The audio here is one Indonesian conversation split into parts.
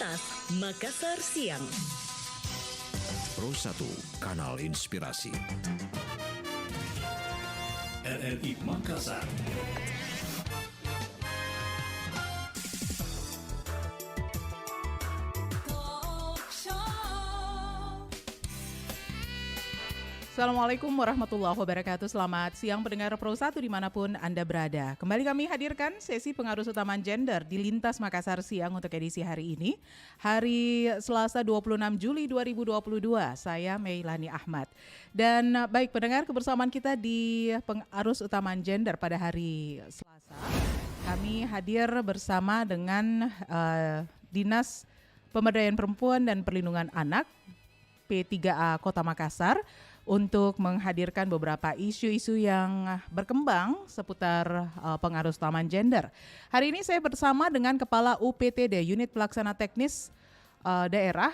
Lintas Makassar Siang. Pro 1, Kanal Inspirasi. RRI Makassar. Assalamualaikum warahmatullahi wabarakatuh. Selamat siang pendengar Pro 1 dimanapun Anda berada. Kembali kami hadirkan sesi pengarus utama gender di Lintas Makassar Siang untuk edisi hari ini. Hari Selasa 26 Juli 2022. Saya Meilani Ahmad. Dan baik pendengar, kebersamaan kita di pengarus utama gender pada hari Selasa. Kami hadir bersama dengan Dinas Pemberdayaan Perempuan dan Perlindungan Anak P3A Kota Makassar untuk menghadirkan beberapa isu-isu yang berkembang seputar pengarus utama gender. Hari ini saya bersama dengan Kepala UPTD, Unit Pelaksana Teknis Daerah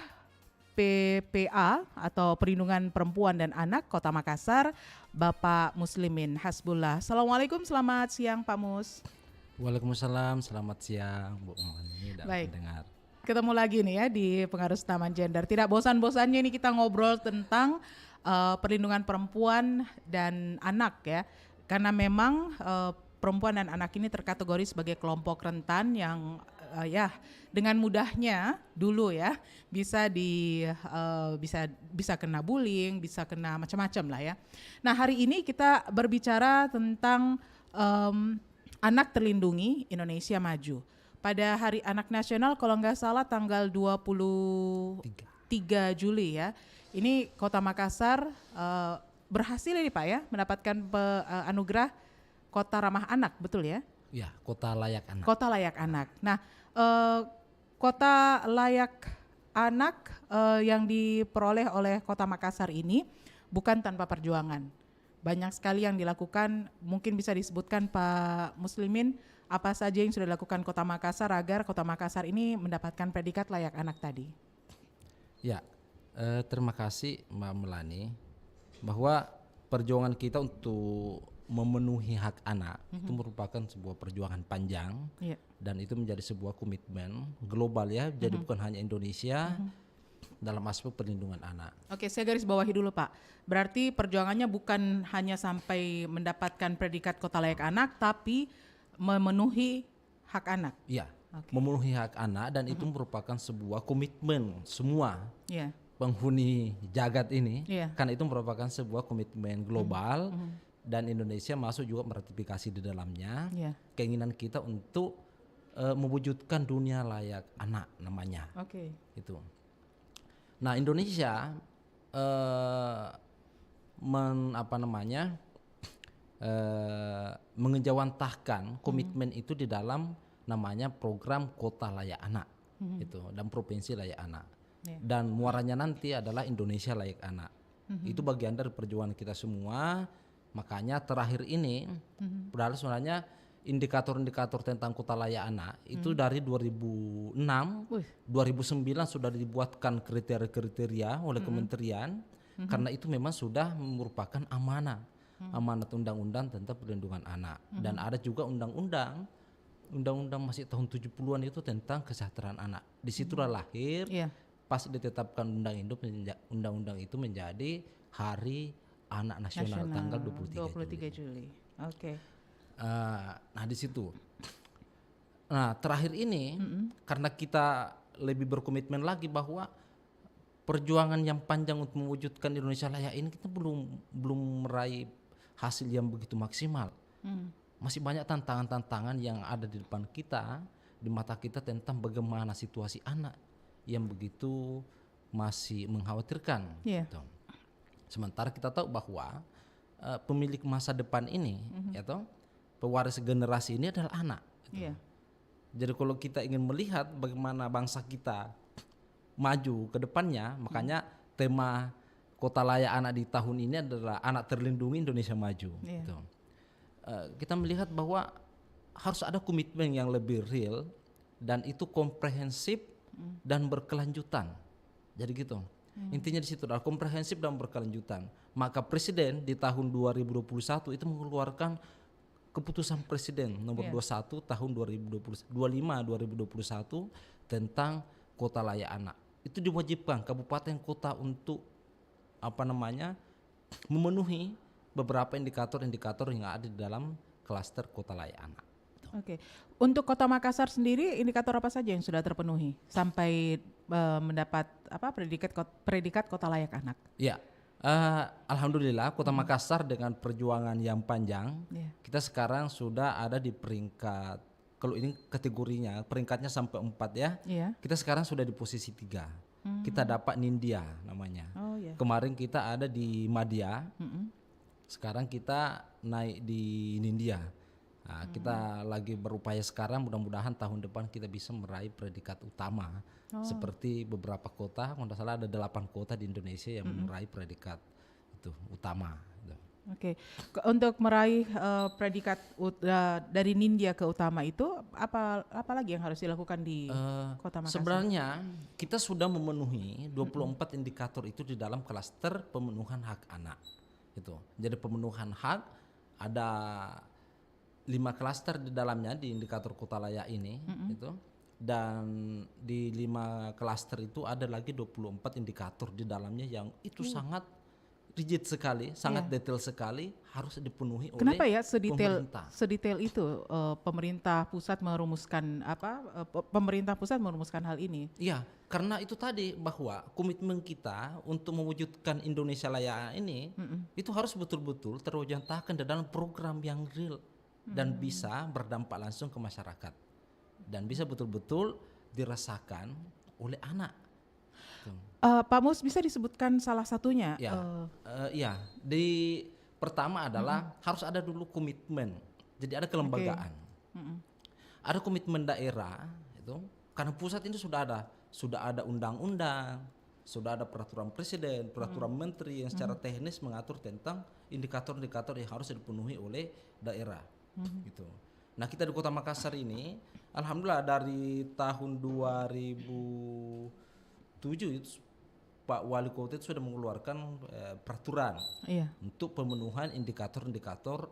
PPA atau Perlindungan Perempuan dan Anak Kota Makassar, Bapak Muslimin Hasbullah. Assalamualaikum, selamat siang Pak Mus. Waalaikumsalam, selamat siang Bu Mani dan pendengar. Ketemu lagi nih ya di pengarus utama gender. Tidak bosan-bosannya ini kita ngobrol tentang perlindungan perempuan dan anak ya, karena memang perempuan dan anak ini terkategori sebagai kelompok rentan yang dengan mudahnya dulu ya bisa kena bullying, bisa kena macam-macam lah ya. Nah hari ini kita berbicara tentang anak terlindungi Indonesia Maju. Pada Hari Anak Nasional kalau nggak salah tanggal 23 Juli ya. Ini Kota Makassar berhasil ini Pak ya mendapatkan anugerah Kota Ramah Anak, betul ya? Ya, Kota Layak Anak. Kota Layak Anak. Nah, Kota Layak Anak yang diperoleh oleh Kota Makassar ini bukan tanpa perjuangan. Banyak sekali yang dilakukan, mungkin bisa disebutkan Pak Muslimin apa saja yang sudah dilakukan Kota Makassar agar Kota Makassar ini mendapatkan predikat layak anak tadi. Ya, terima kasih Mbak Melani, bahwa perjuangan kita untuk memenuhi hak anak itu merupakan sebuah perjuangan panjang dan itu menjadi sebuah komitmen global ya, jadi bukan hanya Indonesia dalam aspek perlindungan anak. Oke, saya garis bawahi dulu Pak. Berarti perjuangannya bukan hanya sampai mendapatkan predikat Kota Layak Anak, tapi memenuhi hak anak. Iya, memenuhi hak anak dan itu merupakan sebuah komitmen semua penghuni jagat ini, karena itu merupakan sebuah komitmen global dan Indonesia masuk juga meratifikasi di dalamnya. Keinginan kita untuk mewujudkan dunia layak anak namanya. Itu. Nah Indonesia mengejawantahkan komitmen itu di dalam namanya program Kota Layak Anak itu dan Provinsi Layak Anak dan muaranya nanti adalah Indonesia Layak Anak. Itu bagian dari perjuangan kita semua. Makanya terakhir ini padahal sebenarnya indikator-indikator tentang Kota Layak Anak itu dari 2006, 2009 sudah dibuatkan kriteria-kriteria oleh kementerian karena itu memang sudah merupakan amanat undang-undang tentang perlindungan anak dan ada juga undang-undang masih tahun 70-an itu tentang kesejahteraan anak. Disitulah lahir pas ditetapkan undang-undang itu menjadi Hari Anak Nasional tanggal 23 Juli. Nah di situ. Nah terakhir ini karena kita lebih berkomitmen lagi bahwa perjuangan yang panjang untuk mewujudkan Indonesia layak ini kita belum meraih hasil yang begitu maksimal. Masih banyak tantangan-tantangan yang ada di depan kita, di mata kita tentang bagaimana situasi anak yang begitu masih mengkhawatirkan. Gitu. Sementara kita tahu bahwa pemilik masa depan ini, pewaris generasi ini adalah anak. Jadi kalau kita ingin melihat bagaimana bangsa kita maju ke depannya, makanya tema Kota Layak Anak di tahun ini adalah Anak Terlindungi Indonesia Maju. Gitu. Kita melihat bahwa harus ada komitmen yang lebih real dan itu komprehensif dan berkelanjutan. Jadi gitu. Intinya di situ adalah komprehensif dan berkelanjutan. Maka Presiden di tahun 2021 itu mengeluarkan keputusan Presiden nomor 21 tahun 2021 tentang kota layak anak. Itu diwajibkan kabupaten kota untuk memenuhi beberapa indikator-indikator yang ada di dalam klaster kota layak anak. Oke. Untuk Kota Makassar sendiri indikator apa saja yang sudah terpenuhi sampai mendapat predikat kota layak anak? Ya, alhamdulillah Kota Makassar dengan perjuangan yang panjang, kita sekarang sudah ada di peringkat, kalau ini kategorinya peringkatnya sampai 4 ya. Kita sekarang sudah di posisi 3. Kita dapat Nindya namanya. Kemarin kita ada di Madya. Sekarang kita naik di Nindya. Nah, kita lagi berupaya sekarang, mudah-mudahan tahun depan kita bisa meraih predikat utama. Seperti beberapa kota, kalau tidak salah ada 8 kota di Indonesia yang meraih predikat itu utama. Oke. Untuk meraih predikat dari Nindya ke utama itu apa lagi yang harus dilakukan di Kota Makassar? Sebenarnya kita sudah memenuhi 24 indikator itu di dalam klaster pemenuhan hak anak. Itu. Jadi pemenuhan hak ada 5 klaster di dalamnya di indikator kota layak ini itu, dan di 5 klaster itu ada lagi 24 indikator di dalamnya yang itu sangat rigid sekali, sangat detail sekali, harus dipenuhi oleh Kenapa ya pemerintah. sedetail itu pemerintah pusat merumuskan hal ini? Iya, karena itu tadi bahwa komitmen kita untuk mewujudkan Indonesia layak ini itu harus betul-betul terwujudkan di dalam program yang real dan bisa berdampak langsung ke masyarakat dan bisa betul-betul dirasakan oleh anak. Pak Mus, bisa disebutkan salah satunya? Ya, di pertama adalah harus ada dulu komitmen. Jadi ada kelembagaan, ada komitmen daerah itu, karena pusat ini sudah ada undang-undang, sudah ada peraturan presiden, peraturan menteri yang secara teknis mengatur tentang indikator-indikator yang harus dipenuhi oleh daerah. Gitu. Nah, kita di Kota Makassar ini, alhamdulillah dari tahun 2007 itu Pak Wali Kota itu sudah mengeluarkan peraturan untuk pemenuhan indikator-indikator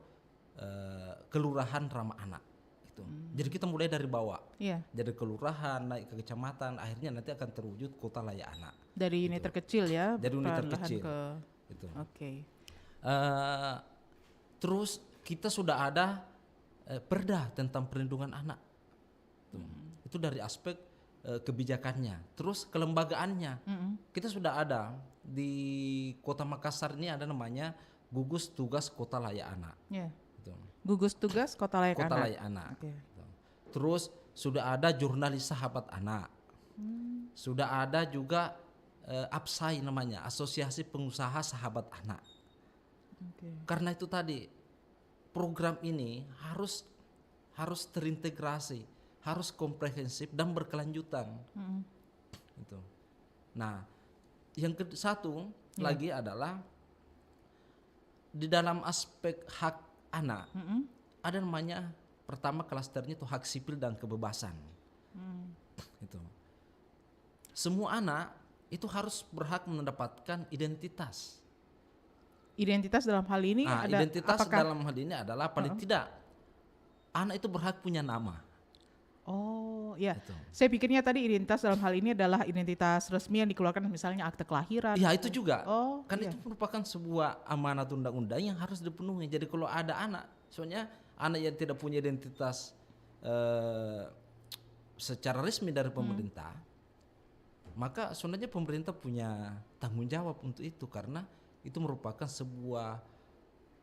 kelurahan ramah anak. Itu. Jadi kita mulai dari bawah, dari kelurahan naik ke kecamatan, akhirnya nanti akan terwujud kota layak anak. Dari unit terkecil ya? Dari unit terkecil. Itu. Terus kita sudah ada perda tentang perlindungan anak. Itu dari aspek kebijakannya. Terus kelembagaannya, kita sudah ada di Kota Makassar ini ada namanya gugus tugas kota layak anak. Gitu. Gugus tugas kota layak anak. Terus sudah ada jurnalis sahabat anak. Sudah ada juga APSAI namanya, Asosiasi Pengusaha Sahabat Anak. Karena itu tadi program ini harus terintegrasi, harus komprehensif dan berkelanjutan. Gitu. Nah, yang satu lagi adalah di dalam aspek hak anak ada namanya pertama klasternya itu hak sipil dan kebebasan. Itu. Semua anak itu harus berhak mendapatkan identitas. Identitas dalam hal ini dalam hal ini adalah paling tidak anak itu berhak punya nama. Gitu. Saya pikirnya tadi identitas dalam hal ini adalah identitas resmi yang dikeluarkan misalnya akte kelahiran. Ya itu juga. Itu merupakan sebuah amanat undang-undang yang harus dipenuhi. Jadi kalau ada anak, soalnya anak yang tidak punya identitas secara resmi dari pemerintah, maka sebenarnya pemerintah punya tanggung jawab untuk itu, karena itu merupakan sebuah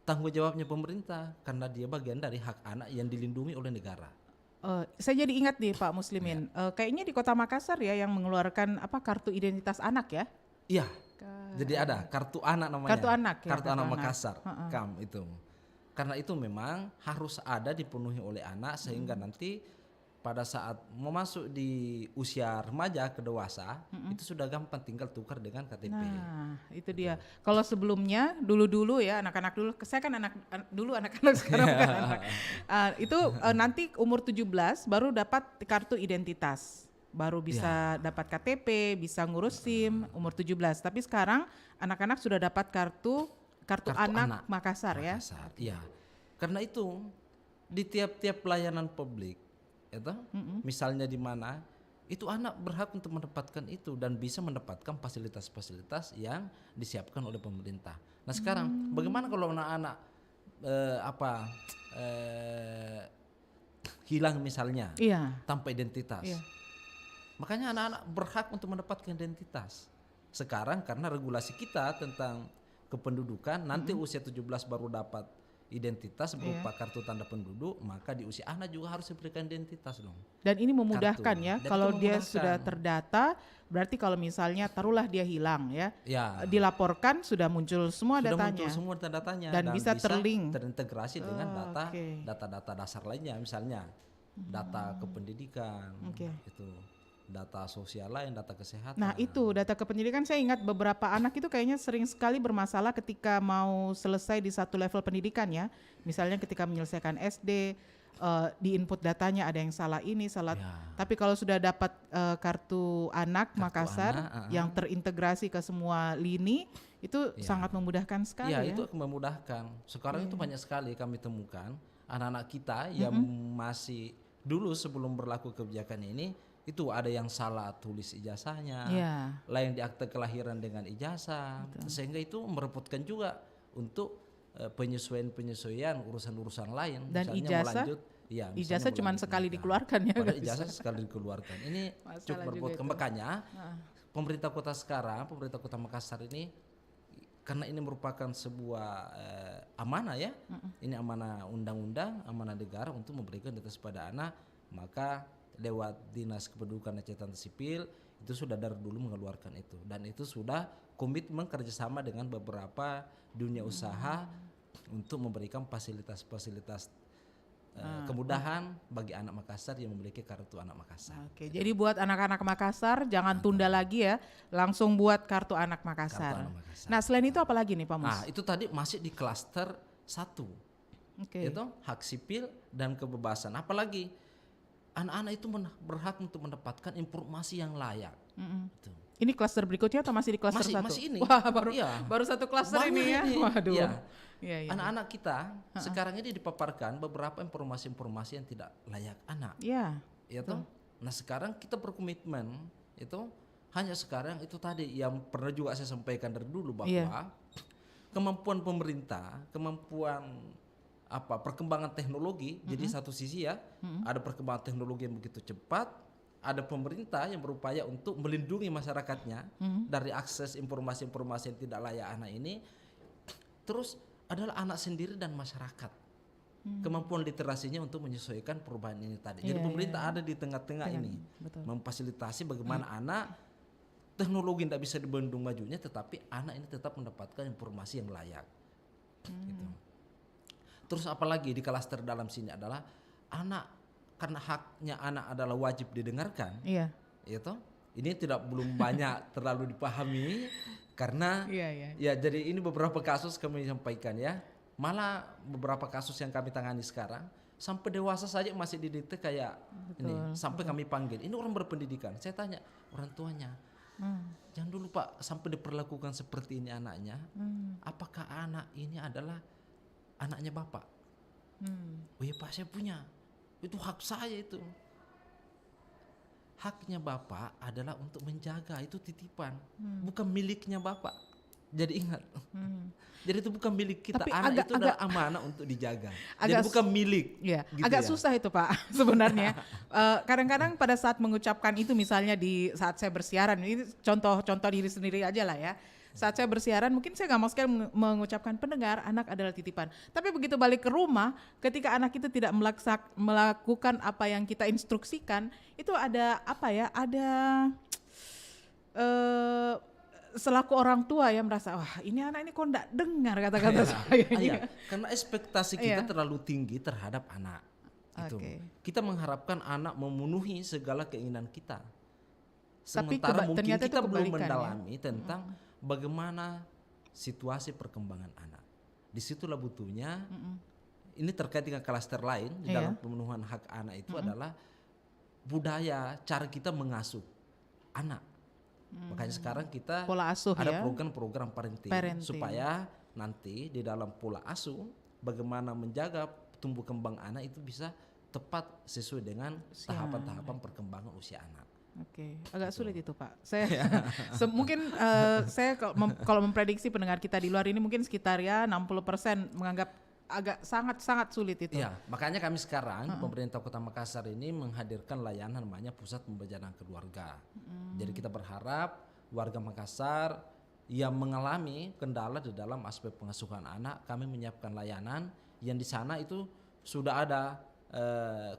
tanggung jawabnya pemerintah karena dia bagian dari hak anak yang dilindungi oleh negara. Saya jadi ingat nih Pak Muslimin, kayaknya di Kota Makassar ya yang mengeluarkan kartu identitas anak ya? Iya. Jadi ada kartu anak namanya. Kartu anak ya. Kartu anak Makassar, KAM itu. Karena itu memang harus ada dipenuhi oleh anak sehingga nanti pada saat mau masuk di usia remaja ke dewasa itu sudah gampang tinggal tukar dengan KTP. Nah, itu dia. Kalau sebelumnya dulu ya anak-anak dulu, saya kan anak-anak sekarang bukan anak. Itu nanti umur 17 baru dapat kartu identitas. Baru bisa dapat KTP, bisa ngurus SIM umur 17. Tapi sekarang anak-anak sudah dapat kartu anak Makassar ya. Iya. Karena itu di tiap-tiap pelayanan publik itu misalnya di mana itu anak berhak untuk mendapatkan itu dan bisa mendapatkan fasilitas-fasilitas yang disiapkan oleh pemerintah. Nah sekarang bagaimana kalau anak-anak hilang misalnya tanpa identitas? Makanya anak-anak berhak untuk mendapatkan identitas. Sekarang karena regulasi kita tentang kependudukan, nanti usia 17 baru dapat identitas berupa kartu tanda penduduk, maka di usia anak juga harus diberikan identitas dong. Dan ini memudahkan Kartu. ya, Dan kalau itu dia memudahkan. sudah terdata, berarti kalau misalnya taruhlah dia hilang ya, dilaporkan sudah muncul semua sudah datanya. muncul semua datanya Dan bisa terlink. terintegrasi dengan data-data dasar lainnya, misalnya data kependidikan, itu data sosial lain, data kesehatan. Nah itu data kependidikan, saya ingat beberapa anak itu kayaknya sering sekali bermasalah ketika mau selesai di satu level pendidikan ya. Misalnya ketika menyelesaikan SD, di input datanya ada yang salah ini, salah. Tapi kalau sudah dapat kartu anak Makassar yang terintegrasi ke semua lini, itu sangat memudahkan sekali ya. Itu memudahkan. Sekarang itu banyak sekali kami temukan anak-anak kita yang masih dulu sebelum berlaku kebijakan ini, itu ada yang salah tulis ijazahnya, lain di akte kelahiran dengan ijazah, sehingga itu merepotkan juga untuk penyesuaian urusan-urusan lain. Dan misalnya ijazah cuma sekali dikeluarkan ya. Ijazah sekali dikeluarkan. Ini cukup merepotkan. Makanya pemerintah kota sekarang, pemerintah kota Makassar ini, karena ini merupakan sebuah amanah ya, ini amanah undang-undang, amanah negara untuk memberikan identitas pada anak, maka lewat Dinas Kependudukan dan Catatan Sipil itu sudah dari dulu mengeluarkan itu, dan itu sudah komitmen kerjasama dengan beberapa dunia usaha untuk memberikan fasilitas-fasilitas kemudahan bagi anak Makassar yang memiliki kartu anak Makassar. Oke, jadi buat anak-anak Makassar jangan tunda lagi ya, langsung buat kartu anak Makassar. Nah selain itu apa lagi nih Pak Mus? Nah itu tadi masih di klaster 1, itu hak sipil dan kebebasan. Apalagi anak-anak itu berhak untuk mendapatkan informasi yang layak. Ini klaster berikutnya atau masih di klaster 1? Masih ini. Wah baru satu klaster ini ya. Waduh. Anak-anak kita sekarang ini dipaparkan beberapa informasi-informasi yang tidak layak anak. Nah sekarang kita berkomitmen itu hanya sekarang itu tadi yang pernah juga saya sampaikan dari dulu bahwa kemampuan pemerintah, kemampuan perkembangan teknologi. Jadi satu sisi ya ada perkembangan teknologi yang begitu cepat, ada pemerintah yang berupaya untuk melindungi masyarakatnya dari akses informasi-informasi yang tidak layak anak ini. Terus adalah anak sendiri dan masyarakat, kemampuan literasinya untuk menyesuaikan perubahan ini tadi. Jadi pemerintah ada di tengah-tengah ini, memfasilitasi bagaimana anak, teknologi tidak bisa dibendung majunya, tetapi anak ini tetap mendapatkan informasi yang layak. Gitu. Terus apalagi di klaster dalam sini adalah anak, karena haknya anak adalah wajib didengarkan. Itu ini belum banyak terlalu dipahami karena jadi ini beberapa kasus kami sampaikan ya. Malah beberapa kasus yang kami tangani sekarang sampai dewasa saja masih dididik kayak ini, sampai kami panggil ini orang berpendidikan. Saya tanya orang tuanya, jangan dulu Pak sampai diperlakukan seperti ini anaknya. Apakah anak ini adalah anaknya Bapak? Oh iya Pak, saya punya. Itu hak saya itu. Haknya Bapak adalah untuk menjaga, itu titipan. Bukan miliknya Bapak. Jadi ingat. Jadi itu bukan milik kita. Tapi anak itu adalah amanah untuk dijaga. Jadi bukan milik. Gitu agak susah itu Pak sebenarnya. Kadang-kadang pada saat mengucapkan itu, misalnya di saat saya bersiaran, ini contoh diri sendiri aja lah ya. Saat saya bersiaran mungkin saya nggak mau sekali mengucapkan pendengar anak adalah titipan. Tapi begitu balik ke rumah, ketika anak itu tidak melakukan apa yang kita instruksikan, itu ada selaku orang tua ya merasa, wah ini anak ini kok enggak dengar kata-kata saya. Karena ekspektasi kita terlalu tinggi terhadap anak. Itu. Kita mengharapkan anak memenuhi segala keinginan kita. Sementara mungkin kita belum mendalami tentang bagaimana situasi perkembangan anak. Disitulah butuhnya, ini terkait dengan klaster lain di dalam pemenuhan hak anak itu adalah budaya, cara kita mengasuh anak. Makanya sekarang kita pola asuh ada program-program parenting supaya nanti di dalam pola asuh bagaimana menjaga tumbuh kembang anak itu bisa tepat sesuai dengan tahapan-tahapan perkembangan usia anak. Oke, agak sulit itu Pak. Saya mungkin saya kalau memprediksi pendengar kita di luar ini mungkin sekitar ya 60% menganggap agak sangat sulit itu. Iya, makanya kami sekarang pemerintah Kota Makassar ini menghadirkan layanan namanya Pusat Pembelajaran Keluarga. Jadi kita berharap warga Makassar yang mengalami kendala di dalam aspek pengasuhan anak, kami menyiapkan layanan yang di sana itu sudah ada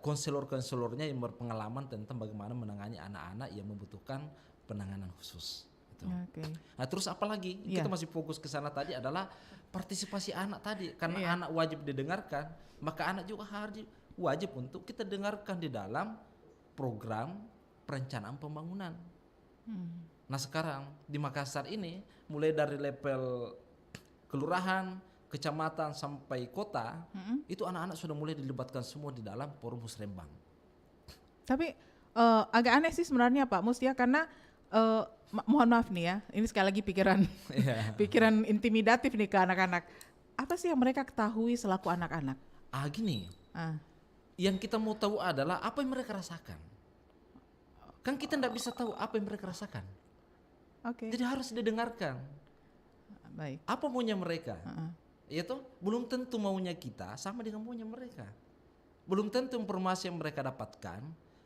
konselor-konselornya yang berpengalaman tentang bagaimana menangani anak-anak yang membutuhkan penanganan khusus. Gitu. Oke. Nah, terus apalagi kita masih fokus ke sana tadi adalah partisipasi anak tadi, karena anak wajib didengarkan, maka anak juga harus wajib untuk kita dengarkan di dalam program perencanaan pembangunan. Nah sekarang di Makassar ini mulai dari level kelurahan, kecamatan sampai kota, itu anak-anak sudah mulai dilibatkan semua di dalam forum musrembang. Tapi agak aneh sih sebenarnya Pak Mus ya, karena mohon maaf nih ya, ini sekali lagi pikiran intimidatif nih ke anak-anak. Apa sih yang mereka ketahui selaku anak-anak? Gini, yang kita mau tahu adalah apa yang mereka rasakan. Kan kita tidak bisa tahu apa yang mereka rasakan. Oke. Jadi harus didengarkan. Baik. Apa maunya mereka? Itu belum tentu maunya kita sama dengan maunya mereka. Belum tentu informasi yang mereka dapatkan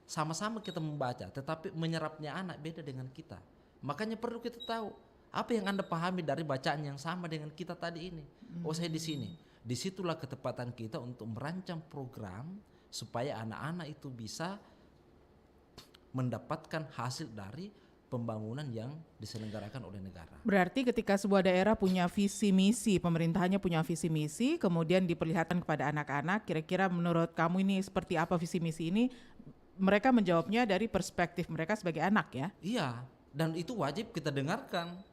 sama-sama kita membaca, tetapi menyerapnya anak beda dengan kita. Makanya perlu kita tahu apa yang Anda pahami dari bacaan yang sama dengan kita tadi ini. Oh saya di sini. Disitulah ketepatan kita untuk merancang program supaya anak-anak itu bisa mendapatkan hasil dari pembangunan yang diselenggarakan oleh negara. Berarti ketika sebuah daerah punya visi misi, pemerintahannya punya visi misi, kemudian diperlihatkan kepada anak-anak, kira-kira menurut kamu ini seperti apa visi misi ini? Mereka menjawabnya dari perspektif mereka sebagai anak ya? Iya, dan itu wajib kita dengarkan.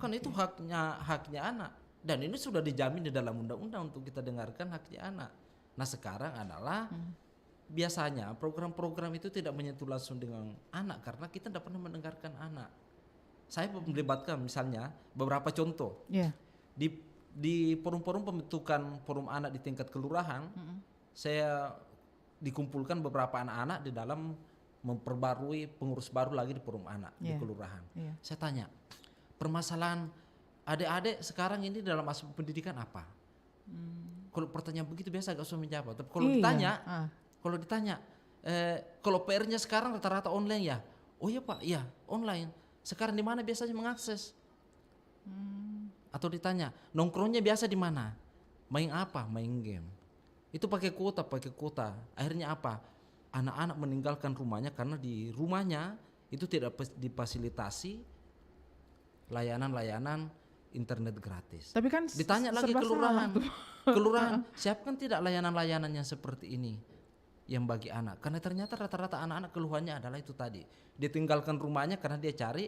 Kan itu haknya anak. Dan ini sudah dijamin di dalam undang-undang untuk kita dengarkan haknya anak. Nah sekarang adalah biasanya program-program itu tidak menyentuh langsung dengan anak karena kita tidak pernah mendengarkan anak. Saya melibatkan misalnya beberapa contoh. Di forum-forum pembentukan forum anak di tingkat kelurahan, saya dikumpulkan beberapa anak-anak di dalam memperbarui pengurus baru lagi di forum anak di kelurahan. Saya tanya, permasalahan adik-adik sekarang ini dalam aspek pendidikan apa? Kalau pertanyaan begitu biasa gak usah menjawab. Tapi kalau ditanya, kalau PR-nya sekarang rata-rata online ya? Oh iya Pak, iya online. Sekarang di mana biasanya mengakses? Atau ditanya, nongkrongnya biasa di mana? Main apa? Main game. Itu pakai kuota. Akhirnya apa? Anak-anak meninggalkan rumahnya karena di rumahnya itu tidak difasilitasi layanan-layanan internet gratis. Tapi kan ditanya lagi kelurahan, siapkan tidak layanan-layanan yang seperti ini yang bagi anak. Karena ternyata rata-rata anak-anak keluhannya adalah itu tadi. Dia tinggalkan rumahnya karena dia cari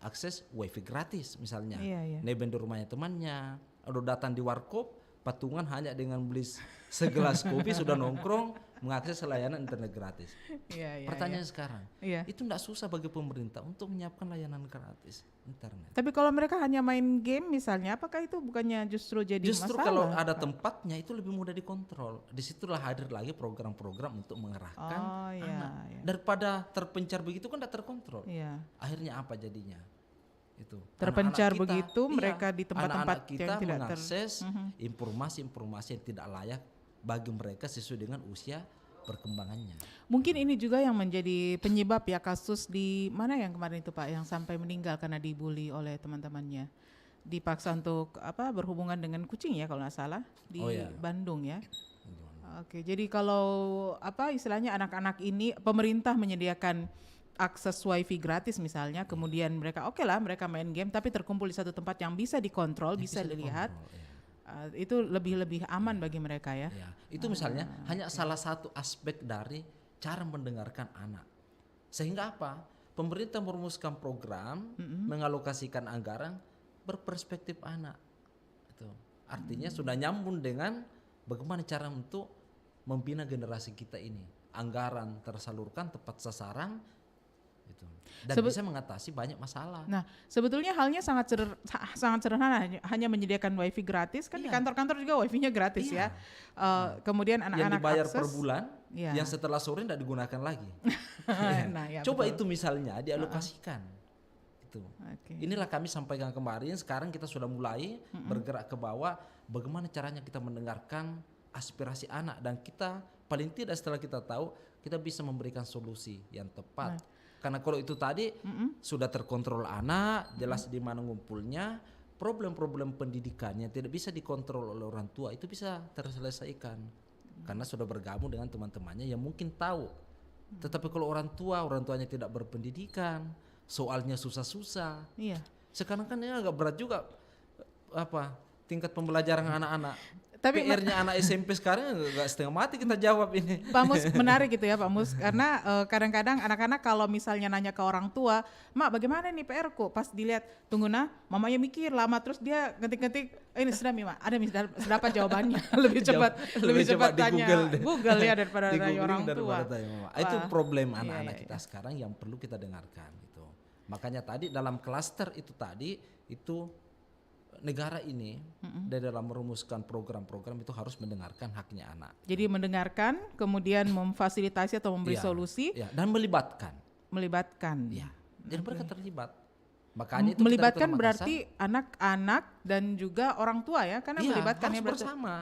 akses wifi gratis misalnya. Neben di rumahnya temannya, atau datang di warkop, patungan hanya dengan beli segelas kopi sudah nongkrong mengakses layanan internet gratis. Pertanyaan sekarang, itu tidak susah bagi pemerintah untuk menyiapkan layanan gratis internet. Tapi kalau mereka hanya main game misalnya, apakah itu bukannya justru jadi masalah? Justru kalau ada tempatnya itu lebih mudah dikontrol. Disitulah hadir lagi program-program untuk mengerahkan anak. Daripada terpencar begitu kan tidak terkontrol. Akhirnya apa jadinya? Itu terpencar anak-anak kita, begitu mereka di tempat-tempat kita yang tidak mengakses informasi-informasi yang tidak layak bagi mereka sesuai dengan usia perkembangannya. Mungkin ini juga yang menjadi penyebab ya kasus di mana yang kemarin itu Pak yang sampai meninggal karena dibully oleh teman-temannya, dipaksa untuk berhubungan dengan kucing ya kalau nggak salah di Bandung ya. Oke, jadi kalau istilahnya anak-anak ini pemerintah menyediakan akses wifi gratis misalnya, kemudian mereka mereka main game tapi terkumpul di satu tempat yang bisa dikontrol, bisa dilihat. Itu lebih aman bagi mereka ya. Itu misalnya hanya salah satu aspek dari cara mendengarkan anak. Sehingga apa? Pemerintah merumuskan program, mengalokasikan anggaran berperspektif anak. Itu artinya sudah nyambung dengan bagaimana cara untuk membina generasi kita ini. Anggaran tersalurkan tepat sasaran Gitu. Dan bisa mengatasi banyak masalah. Nah, sebetulnya halnya sangat sederhana, hanya menyediakan wifi gratis kan. Di kantor-kantor juga wifi-nya gratis ya. Kemudian yang anak-anak dibayar akses per bulan, yang setelah sore tidak digunakan lagi. Nah, ya, Coba betul. itu misalnya dialokasikan. Inilah kami sampaikan kemarin. Sekarang kita sudah mulai bergerak ke bawah. Bagaimana caranya kita mendengarkan aspirasi anak, dan kita paling tidak setelah kita tahu, kita bisa memberikan solusi yang tepat. Karena kalau itu tadi sudah terkontrol anak, jelas di mana ngumpulnya, problem-problem pendidikan yang tidak bisa dikontrol oleh orang tua itu bisa terselesaikan karena sudah bergabung dengan teman-temannya yang mungkin tahu. Tetapi kalau orang tuanya tidak berpendidikan, soalnya susah-susah. Iya. Sekarang kan ini agak berat juga tingkat pembelajaran anak-anak. Tapi PR-nya anak SMP sekarang nggak setengah mati kita jawab ini. Pak Mus, menarik gitu ya Pak Mus, karena kadang-kadang anak-anak kalau misalnya nanya ke orang tua, Mak bagaimana nih PR-ku? Pas dilihat, tunggu mamanya mikir lama, terus dia ngetik-ngetik, ini sudah Mi Mak, ada Mi, sudah dapat jawabannya. lebih cepat tanya Google ya daripada tanya orang tua. Itu problem anak-anak kita sekarang yang perlu kita dengarkan gitu. Makanya tadi dalam klaster itu tadi, itu negara ini dari dalam merumuskan program-program itu harus mendengarkan haknya anak. Jadi mendengarkan, kemudian memfasilitasi atau memberi solusi, dan melibatkan. Ya. Jadi mereka terlibat. Makanya itu melibatkan berarti anak-anak dan juga orang tua ya, karena melibatkan harus bersama.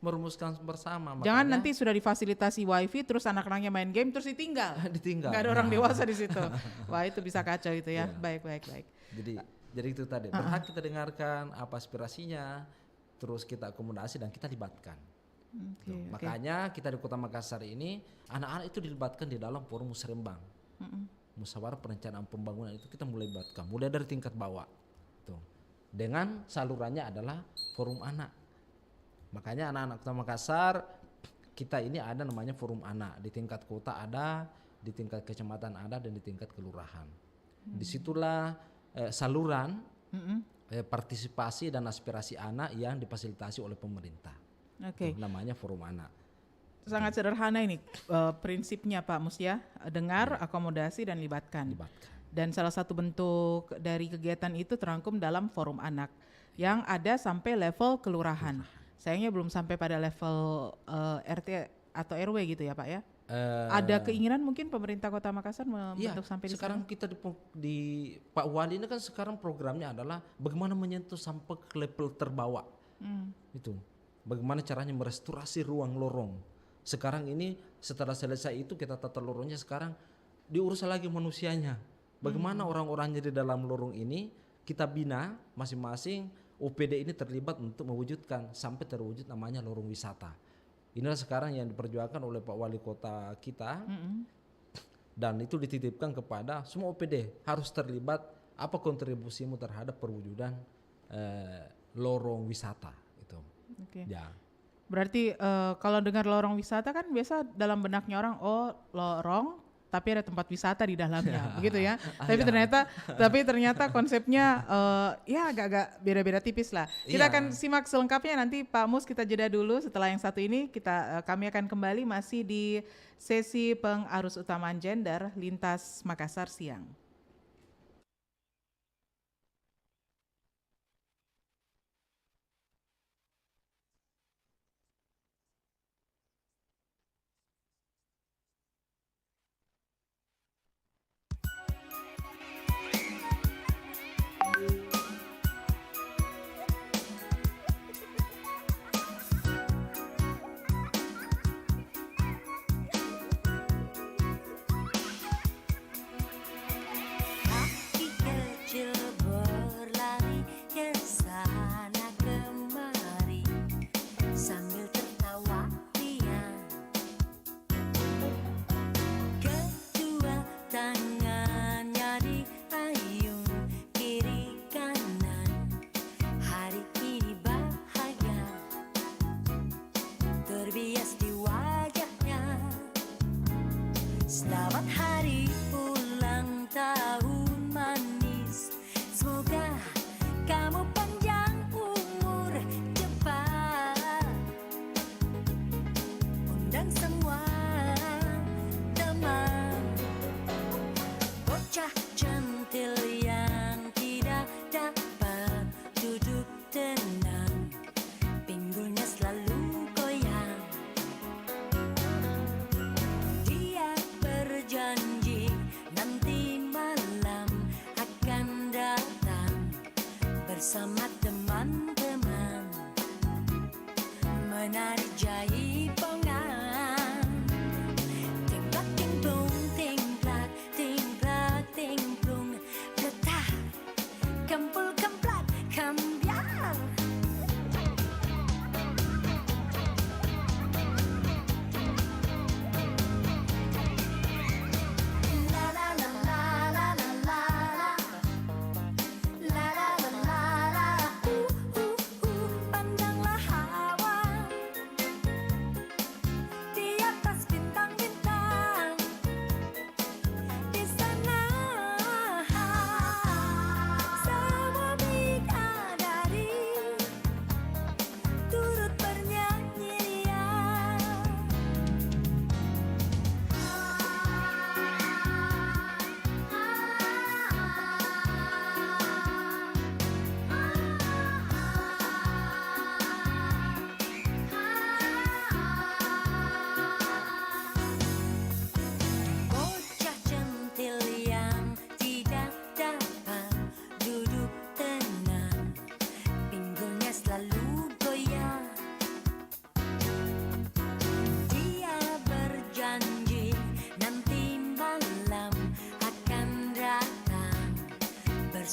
Merumuskan bersama. Jangan nanti sudah difasilitasi wifi terus anak-anaknya main game terus ditinggal. Nggak ada orang dewasa di situ. Wah, itu bisa kacau itu ya. Baik. Jadi itu tadi, berhak kita dengarkan apa aspirasinya, terus kita akomodasi dan kita libatkan. Makanya kita di Kota Makassar ini, anak-anak itu dilibatkan di dalam forum musrembang. Musyawarah perencanaan pembangunan itu kita mulai libatkan, mulai dari tingkat bawah. Tuh. Dengan salurannya adalah forum anak. Makanya anak-anak Kota Makassar, kita ini ada namanya forum anak. Di tingkat kota ada, di tingkat kecamatan ada, dan di tingkat kelurahan. Disitulah saluran partisipasi dan aspirasi anak yang difasilitasi oleh pemerintah. Itu namanya forum anak. Sangat sederhana ini prinsipnya Pak Mus ya, dengar, akomodasi dan libatkan. Dan salah satu bentuk dari kegiatan itu terangkum dalam forum anak yang ada sampai level kelurahan. Sayangnya belum sampai pada level RT atau RW gitu ya Pak ya. Ada keinginan mungkin pemerintah Kota Makassar membentuk sampai di sekarang sana? kita di Pak Wali ini kan sekarang programnya adalah bagaimana menyentuh sampai ke level terbawah. Itu bagaimana caranya merestorasi ruang lorong. Sekarang ini setelah selesai itu kita tata lorongnya, sekarang diurus lagi manusianya. Bagaimana orang-orangnya di dalam lorong ini kita bina masing-masing. OPD ini terlibat untuk mewujudkan sampai terwujud namanya lorong wisata. Inilah sekarang yang diperjuangkan oleh Pak Wali Kota kita, dan itu dititipkan kepada semua OPD harus terlibat. Apa kontribusimu terhadap perwujudan lorong wisata itu? Ya. Berarti kalau dengar lorong wisata kan biasa dalam benaknya orang, lorong tapi ada tempat wisata di dalamnya, begitu ya. Tapi ternyata konsepnya ya agak-agak beda-beda tipis lah. Kita akan simak selengkapnya nanti Pak Mus, kita jeda dulu. Setelah yang satu ini kami akan kembali masih di sesi pengarus utamaan gender Lintas Makassar Siang.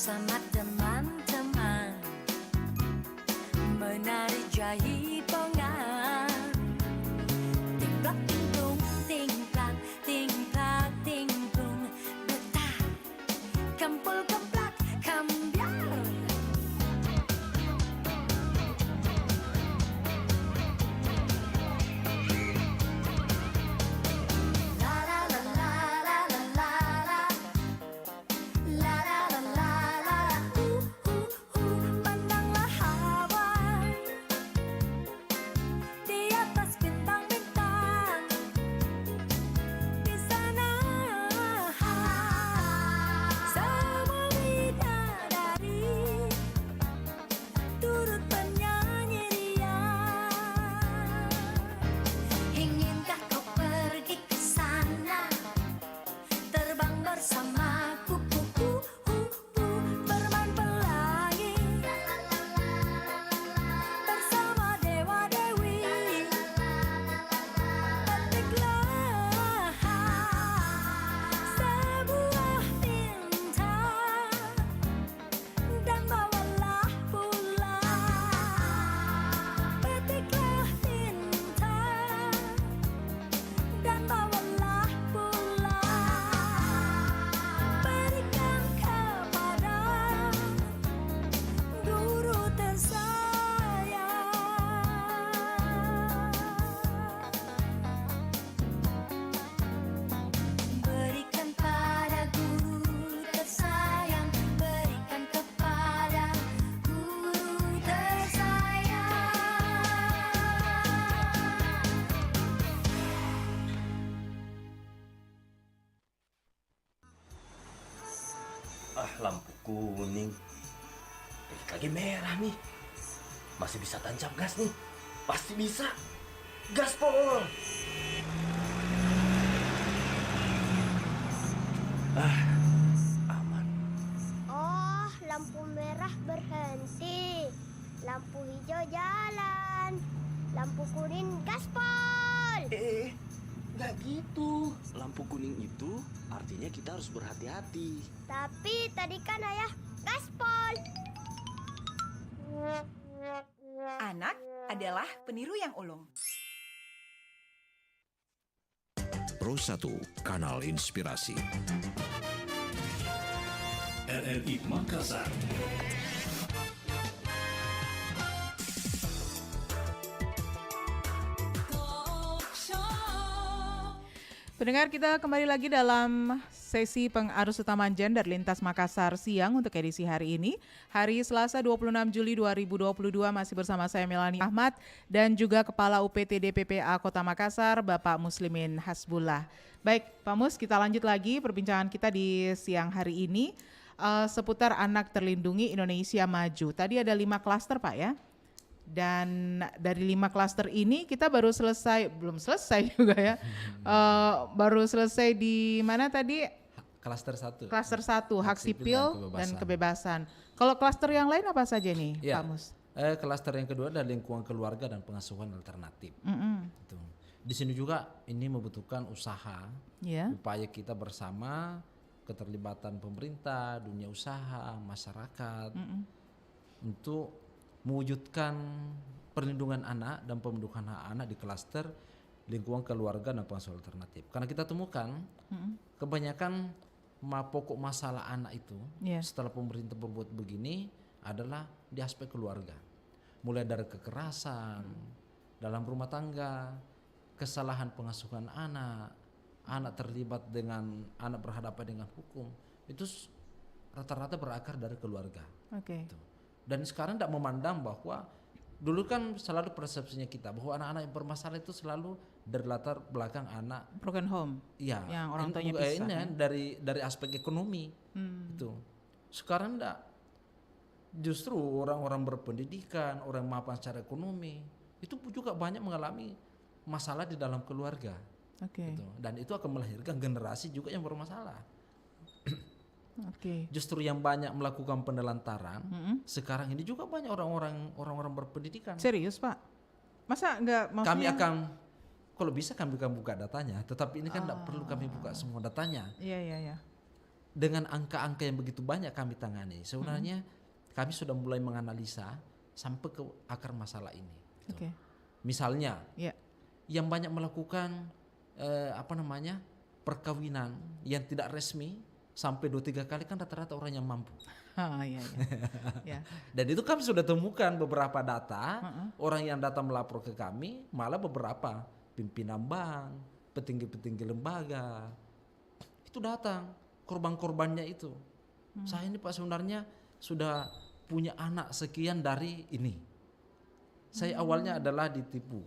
bersama teman-teman menari jaipongan. Timplak timplung, timplak, timplak timplung, betah, kempul keplak, kambiar. La la la la la la la la. La la la la la, pandanglah awan di atas bintang-bintang, di sana semua bidadari turut bernyanyi riang. Inginkah kau pergi ke sana, terbang bersamaku, bermain pelangi bersama dewa-dewi. Petiklah sebuah bintang dan bawalah pulang. Petiklah bintang dan bawalah pulang. Berikan kepada guru tersayang. Berikan pada guru tersayang. Berikan kepada guru tersayang. Lampu kuning. Lagi merah nih. Masih bisa tancap gas nih. Pasti bisa. Gaspol. Aman. Oh, lampu merah berhenti. Lampu hijau jalan. Lampu kuning gaspol. Nggak gitu. Lampu kuning itu artinya kita harus berhati-hati. Tapi tadi kan ayah gaspol. Anak adalah peniru yang ulung. Pro 1, Kanal Inspirasi. RRI Makassar. Pendengar, kita kembali lagi dalam sesi pengarus utamaan gender Lintas Makassar siang untuk edisi hari ini. Hari Selasa 26 Juli 2022 masih bersama saya Melani Ahmad dan juga Kepala UPT DPPA Kota Makassar, Bapak Muslimin Hasbullah. Baik, Pak Mus, kita lanjut lagi perbincangan kita di siang hari ini seputar anak terlindungi Indonesia Maju. Tadi ada 5 klaster, Pak, ya. Dan dari 5 klaster ini kita baru selesai, belum selesai juga ya, baru selesai di mana tadi? Klaster 1. Klaster 1, hak sipil dan kebebasan. Kalau klaster yang lain apa saja nih, Ya. Pak Mus? Klaster yang kedua adalah lingkungan keluarga dan pengasuhan alternatif. Gitu. Di sini juga ini membutuhkan usaha, Ya. upaya kita bersama, keterlibatan pemerintah, dunia usaha, masyarakat, untuk mewujudkan perlindungan anak dan pembentukan hak anak di klaster lingkungan keluarga dan pengasuhan alternatif. Karena kita temukan kebanyakan pokok masalah anak itu setelah pemerintah berbuat begini adalah di aspek keluarga. Mulai dari kekerasan dalam rumah tangga, kesalahan pengasuhan anak, anak terlibat dengan anak berhadapan dengan hukum, itu rata-rata berakar dari keluarga. Oke. Gitu. Dan sekarang tidak memandang bahwa dulu kan selalu persepsinya kita bahwa anak-anak yang bermasalah itu selalu dari latar belakang anak Broken home. ya Yang orang tuanya pisah. ini Ya. dari aspek ekonomi itu. Sekarang enggak, justru orang-orang berpendidikan, orang mapan secara ekonomi itu juga banyak mengalami masalah di dalam keluarga. Oke. Gitu. Dan itu akan melahirkan generasi juga yang bermasalah. Oke. Justru yang banyak melakukan penelantaran sekarang ini juga banyak orang-orang berpendidikan. Serius, Pak? Masa enggak, maksudnya? Kami akan, kalau bisa kami akan buka datanya, tetapi ini kan tidak perlu kami buka semua datanya. Iya. dengan angka-angka yang begitu banyak kami tangani, sebenarnya kami sudah mulai menganalisa sampai ke akar masalah ini. Oke. Misalnya, Ya. yang banyak melakukan perkawinan yang tidak resmi sampai 2-3 kali kan rata-rata orang yang mampu. Iya. Ya. Dan itu kami sudah temukan beberapa data, orang yang datang melapor ke kami, malah beberapa pimpinan bank, petinggi-petinggi lembaga, itu datang, korban-korbannya itu. Saya ini Pak sebenarnya sudah punya anak sekian dari ini. Saya awalnya adalah ditipu.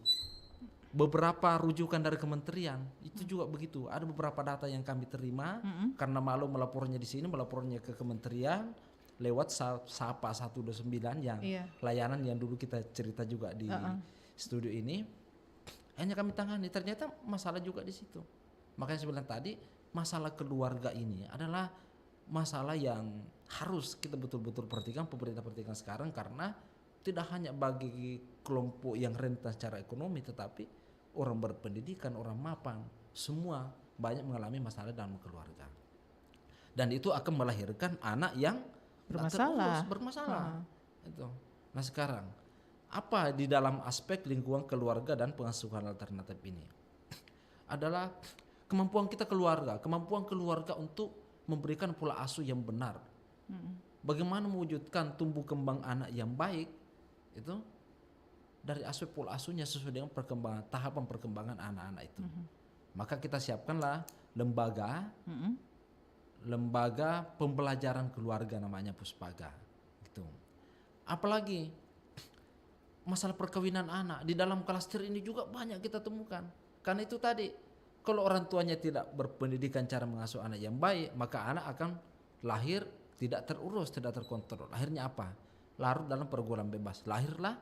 Beberapa rujukan dari kementerian itu juga begitu. Ada beberapa data yang kami terima karena malu melapornya di sini, melapornya ke kementerian lewat Sapa 129 yang layanan yang dulu kita cerita juga di studio ini. Hanya kami tangani, ternyata masalah juga di situ. Makanya saya bilang tadi, masalah keluarga ini adalah masalah yang harus kita betul-betul perhatikan, pemerintah perhatikan sekarang, karena tidak hanya bagi kelompok yang rentan secara ekonomi, tetapi orang berpendidikan, orang mapan, semua banyak mengalami masalah dalam keluarga. Dan itu akan melahirkan anak yang bermasalah. Itu. Nah sekarang, apa di dalam aspek lingkungan keluarga dan pengasuhan alternatif ini? Adalah kemampuan kita kemampuan keluarga untuk memberikan pola asuh yang benar. Bagaimana mewujudkan tumbuh kembang anak yang baik, itu dari aspek pola asuhnya sesuai dengan tahapan perkembangan anak-anak itu. Maka kita siapkanlah lembaga pembelajaran keluarga, namanya Puspaga. Gitu. Apalagi masalah perkawinan anak di dalam klaster ini juga banyak kita temukan. Karena itu tadi, kalau orang tuanya tidak berpendidikan cara mengasuh anak yang baik, maka anak akan lahir tidak terurus, tidak terkontrol. Akhirnya apa? Larut dalam pergaulan bebas. Lahirlah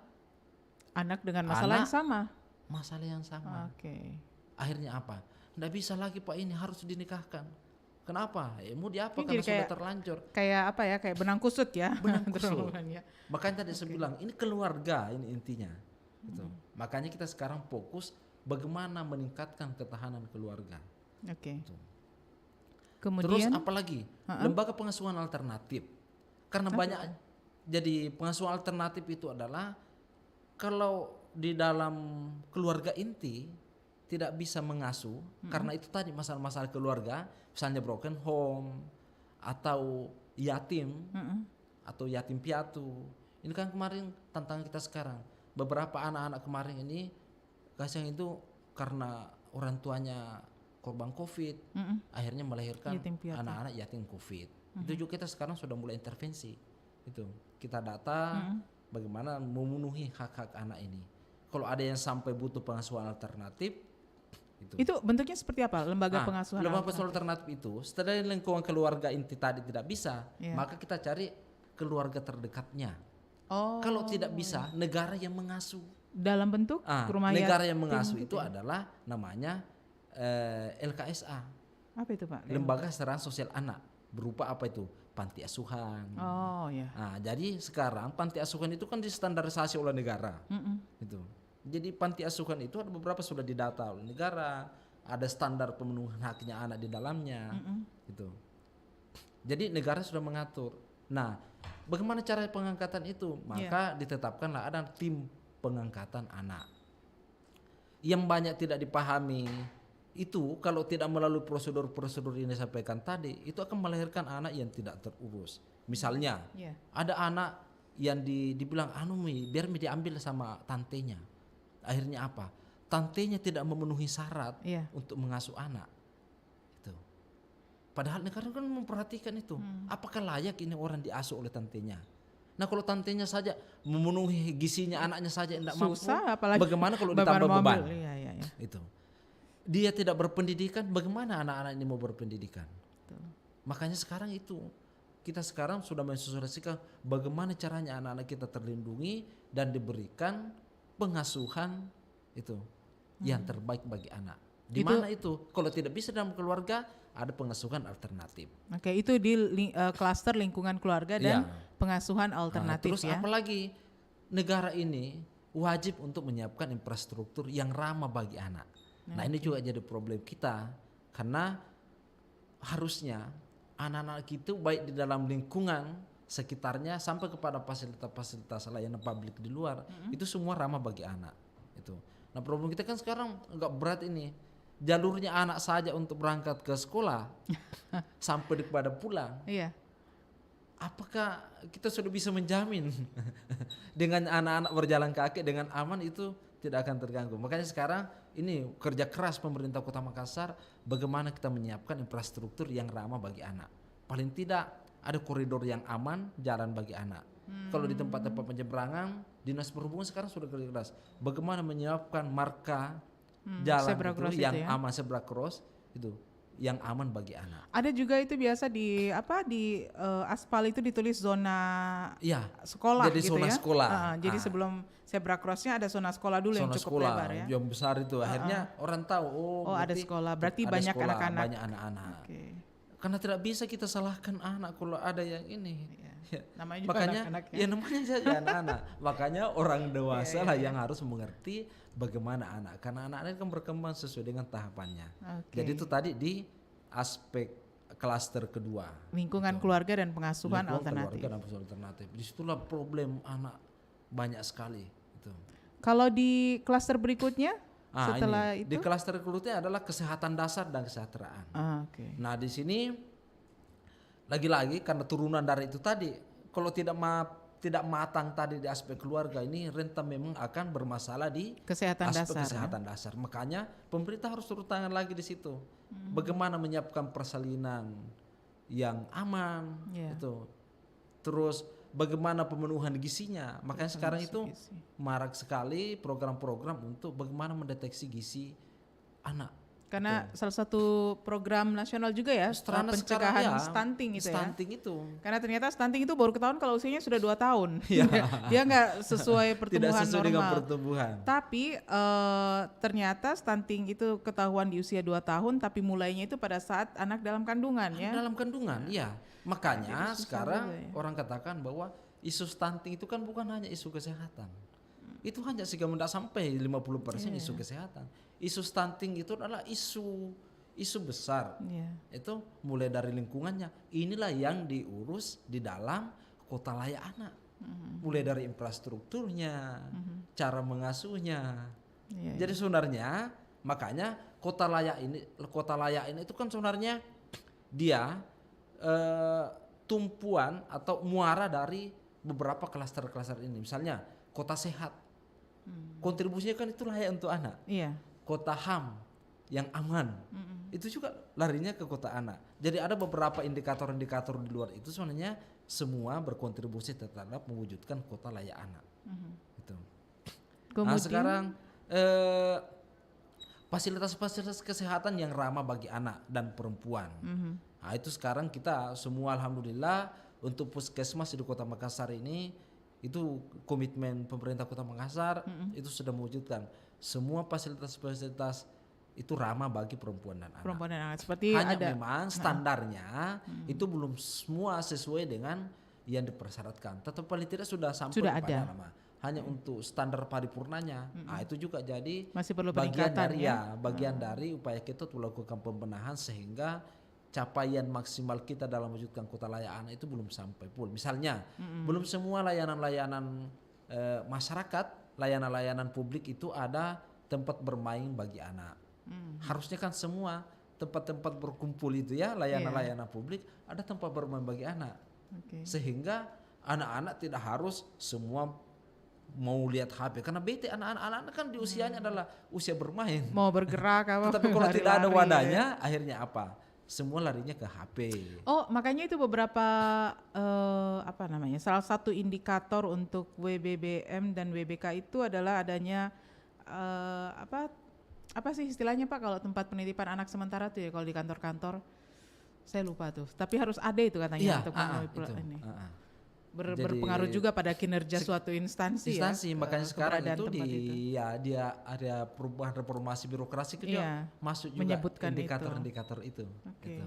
anak dengan masalah yang sama. Masalah yang sama. Oke. Akhirnya apa? Nggak bisa lagi Pak, ini harus dinikahkan. Kenapa? Mau diapa? Ini Karena sudah terlanjur. Kayak apa ya? Kayak benang kusut ya. Benang kusut. Ya. Makanya tadi saya bilang ini keluarga, ini intinya. Gitu. Makanya kita sekarang fokus bagaimana meningkatkan ketahanan keluarga. Oke. Gitu. Kemudian terus apalagi lembaga pengasuhan alternatif. Karena banyak, jadi pengasuhan alternatif itu adalah kalau di dalam keluarga inti tidak bisa mengasuh, karena itu tadi masalah-masalah keluarga, misalnya broken home atau yatim atau yatim piatu. Ini kan kemarin tantangan kita sekarang. Beberapa anak-anak kemarin ini kasihan itu karena orang tuanya korban COVID, akhirnya melahirkan anak-anak yatim COVID. Itu juga kita sekarang sudah mulai intervensi. Itu kita data bagaimana memenuhi hak-hak anak ini. Kalau ada yang sampai butuh pengasuhan alternatif, itu bentuknya seperti apa? Lembaga pengasuhan alternatif itu setelah lingkungan keluarga inti tadi tidak bisa, maka kita cari keluarga terdekatnya. Kalau tidak bisa, negara yang mengasuh. Dalam bentuk rumah negara yang mengasuh itu adalah namanya LKSA. Apa itu Pak? Lembaga Kesejahteraan Sosial Anak. Berupa apa itu? Panti asuhan. Nah, jadi sekarang panti asuhan itu kan distandarisasi oleh negara. Gitu. Jadi panti asuhan itu ada beberapa sudah didata oleh negara, ada standar pemenuhan haknya anak di dalamnya. Gitu. Jadi negara sudah mengatur. Nah, bagaimana cara pengangkatan itu? Maka ditetapkanlah ada tim pengangkatan anak. Yang banyak tidak dipahami itu kalau tidak melalui prosedur-prosedur yang disampaikan tadi, itu akan melahirkan anak yang tidak terurus. Misalnya ada anak yang dibilang biar diambil sama tantenya. Akhirnya apa? Tantenya tidak memenuhi syarat untuk mengasuh anak. Itu. Padahal negara kan memperhatikan itu. Apakah layak ini orang diasuh oleh tantenya? Nah kalau tantenya saja memenuhi gizinya, anaknya saja tidak mampu, bagaimana kalau ditambah beban? Itu. Dia tidak berpendidikan, bagaimana anak-anak ini mau berpendidikan? Makanya sekarang itu kita sekarang sudah mensosialisasikan bagaimana caranya anak-anak kita terlindungi dan diberikan pengasuhan itu yang terbaik bagi anak. Di mana itu? Kalau tidak bisa dalam keluarga, ada pengasuhan alternatif. Oke, itu di klaster lingkungan keluarga dan pengasuhan alternatif. Terus apalagi negara ini wajib untuk menyiapkan infrastruktur yang ramah bagi anak. Nah ini juga jadi problem kita, karena harusnya anak-anak itu baik di dalam lingkungan sekitarnya sampai kepada fasilitas-fasilitas layanan publik di luar, itu semua ramah bagi anak. Itu. Nah, problem kita kan sekarang agak berat ini. Jalurnya anak saja untuk berangkat ke sekolah sampai kepada pulang. Iya. Apakah kita sudah bisa menjamin dengan anak-anak berjalan kaki dengan aman itu tidak akan terganggu? Makanya sekarang ini kerja keras pemerintah Kota Makassar bagaimana kita menyiapkan infrastruktur yang ramah bagi anak. Paling tidak ada koridor yang aman, jalan bagi anak. Kalau di tempat-tempat penyeberangan, Dinas Perhubungan sekarang sudah kerja keras. Bagaimana menyiapkan marka jalan zebra cross itu yang itu ya? aman, zebra cross itu yang aman bagi anak. Ada juga itu biasa di aspal itu ditulis zona Iya. sekolah Jadi gitu zona ya. sekolah. Jadi sebelum zebra crossnya ada zona sekolah dulu yang Zona cukup sekolah lebar ya. yang besar itu akhirnya orang tahu Oh, ada sekolah. Berarti ada banyak sekolah, anak-anak. banyak anak-anak. Oke. Karena tidak bisa kita salahkan anak kalau ada yang ini. Ya. Namanya juga Makanya anak-anak ya. ya namanya saja anak-anak. Makanya orang dewasa lah yang harus mengerti bagaimana anak. Karena anak-anak kan berkembang sesuai dengan tahapannya. Oke. Jadi itu tadi di aspek klaster kedua. Lingkungan Gitu. keluarga dan pengasuhan Lingkungan alternatif. keluarga dan pengasuhan alternatif. Disitulah problem anak banyak sekali. Gitu. Kalau di klaster berikutnya setelah ini, itu? di klaster berikutnya adalah kesehatan dasar dan kesejahteraan. Oke. Nah di sini lagi-lagi karena turunan dari itu tadi, kalau tidak matang tadi di aspek keluarga ini rentan memang akan bermasalah di Kesehatan aspek dasar. kesehatan dasar. Makanya pemerintah harus turun tangan lagi di situ. Bagaimana menyiapkan persalinan yang aman, Iya. itu. Terus bagaimana pemenuhan gizinya. Makanya sekarang itu gizi. marak sekali program-program untuk bagaimana mendeteksi gizi anak. Karena salah satu program nasional juga ya, Sekarang pencegahan ya, stunting itu ya. stunting itu. Karena ternyata stunting itu baru ketahuan kalau usianya sudah 2 tahun. Iya. Dia nggak sesuai Tidak pertumbuhan sesuai dengan normal. pertumbuhan. Tapi ternyata stunting itu ketahuan di usia 2 tahun, tapi mulainya itu pada saat anak dalam kandungan ya. Dalam kandungan, iya. Makanya Jadi susah sekarang juga ya. orang katakan bahwa isu stunting itu kan bukan hanya isu kesehatan. Itu hanya sehingga tidak sampai 50% isu kesehatan. Isu stunting itu adalah isu besar. Iya. Itu mulai dari lingkungannya. Inilah yang diurus di dalam kota layak anak. Mulai dari infrastrukturnya, cara mengasuhnya. Iya, Jadi sebenarnya makanya kota layak ini itu kan sebenarnya dia tumpuan atau muara dari beberapa klaster-klaster ini. Misalnya kota sehat, kontribusinya kan itu layak untuk anak. Iya. Kota HAM yang aman, itu juga larinya ke kota anak. Jadi ada beberapa indikator-indikator di luar itu sebenarnya semua berkontribusi terhadap mewujudkan kota layak anak. Gitu. Nah Kemudian sekarang fasilitas-fasilitas kesehatan yang ramah bagi anak dan perempuan. Nah itu sekarang kita semua alhamdulillah untuk puskesmas di Kota Makassar ini itu komitmen pemerintah Kota Makassar itu sudah mewujudkan semua fasilitas-fasilitas itu ramah bagi perempuan dan anak. perempuan dan anak seperti Hanya ada memang standarnya itu belum semua sesuai dengan yang dipersyaratkan. Tetap paling tidak sudah sampai Sudah pada ada. nama. Hanya untuk standar paripurnanya. Nah itu juga jadi masih perlu bagian peningkatan dari ya. bagian dari upaya kita untuk melakukan pembenahan sehingga capaian maksimal kita dalam mewujudkan kota layak anak itu belum sampai full. Misalnya belum semua layanan-layanan masyarakat, layanan-layanan publik itu ada tempat bermain bagi anak. Harusnya kan semua tempat-tempat berkumpul itu ya layanan-layanan publik ada tempat bermain bagi anak. Oke. Sehingga anak-anak tidak harus semua mau lihat HP karena bete anak-anak kan di usianya adalah usia bermain. Mau bergerak apa? Tetapi kalau tidak ada lari-lari wadahnya ya. akhirnya apa? Semua larinya ke HP. Oh, makanya itu beberapa salah satu indikator untuk WBBM dan WBK itu adalah adanya apa sih istilahnya Pak kalau tempat penitipan anak sementara tuh ya kalau di kantor-kantor saya lupa tuh. Tapi harus ada itu katanya untuk memenuhi ini. Berpengaruh juga pada kinerja suatu instansi ya. Makanya sekarang keberadaan itu tempat ya dia ada perubahan reformasi birokrasi itu Iya, masuk juga menyebutkan indikator-indikator itu. Oke. Gitu.